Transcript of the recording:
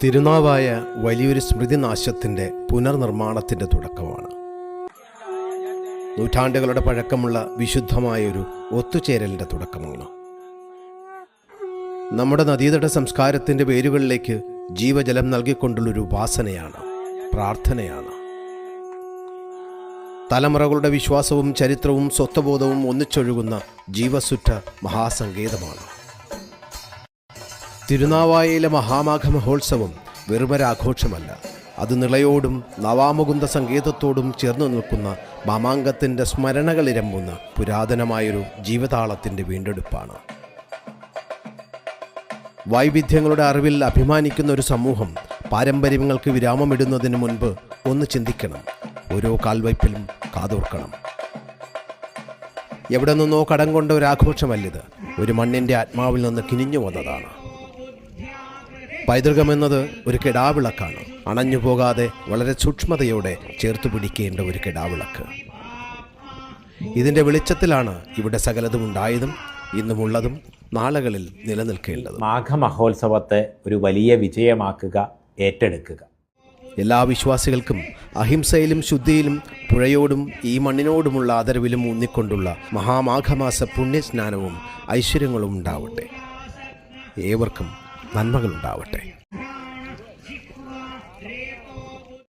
തിരുനാവായ വലിയൊരു സ്മൃതിനാശത്തിൻ്റെ പുനർനിർമ്മാണത്തിൻ്റെ തുടക്കമാണ്. നൂറ്റാണ്ടുകളുടെ പഴക്കമുള്ള വിശുദ്ധമായൊരു ഒത്തുചേരലിൻ്റെ തുടക്കമാണ്. നമ്മുടെ നദീതട സംസ്കാരത്തിൻ്റെ വേരുകളിലേക്ക് ജീവജലം നൽകിക്കൊണ്ടുള്ളൊരു ഉപാസനയാണ്, പ്രാർത്ഥനയാണ്. തലമുറകളുടെ വിശ്വാസവും ചരിത്രവും സ്വത്വബോധവും ഒന്നിച്ചൊഴുകുന്ന ജീവസുറ്റ മഹാസങ്കേതമാണ്. തിരുനാവായയിലെ മഹാമാഘ മഹോത്സവം വെറുമൊരാഘോഷമല്ല. അത് നിളയോടും നവാമുകുന്ദ സംഗീതത്തോടും ചേർന്നു നിൽക്കുന്ന മാമാങ്കത്തിൻ്റെ സ്മരണകളിരമ്പുന്ന പുരാതനമായൊരു ജീവതാളത്തിൻ്റെ വീണ്ടെടുപ്പാണ്. വൈവിധ്യങ്ങളുടെ അറിവിൽ അഭിമാനിക്കുന്ന ഒരു സമൂഹം പാരമ്പര്യങ്ങൾക്ക് വിരാമമിടുന്നതിന് മുൻപ് ഒന്ന് ചിന്തിക്കണം. ഓരോ കാൽവയ്പിലും കാതോർക്കണം. എവിടെ നിന്നോ കടം കൊണ്ട ഒരാഘോഷമല്ലിത്. ഒരു മണ്ണിൻ്റെ ആത്മാവിൽ നിന്ന് കിനിഞ്ഞു വന്നതാണ്. പൈതൃകമെന്നത് ഒരു കിടാവിളക്കാണ്. അണഞ്ഞു പോകാതെ വളരെ സൂക്ഷ്മതയോടെ ചേർത്തു പിടിക്കേണ്ട ഒരു കിടാവിളക്ക്. ഇതിൻ്റെ വെളിച്ചത്തിലാണ് ഇവിടെ സകലതും ഉണ്ടായതും ഇന്നുമുള്ളതും നാളുകളിൽ നിലനിൽക്കേണ്ടതും. മാഘമഹോത്സവത്തെ ഒരു വലിയ വിജയമാക്കുക, ഏറ്റെടുക്കുക. എല്ലാ വിശ്വാസികൾക്കും അഹിംസയിലും ശുദ്ധിയിലും പുഴയോടും ഈ മണ്ണിനോടുമുള്ള ആദരവിലും ഊന്നിക്കൊണ്ടുള്ള മഹാമാഘമാസ പുണ്യസ്നാനവും ഐശ്വര്യങ്ങളും ഉണ്ടാവട്ടെ. ഏവർക്കും നന്മകളുണ്ടാവട്ടെ.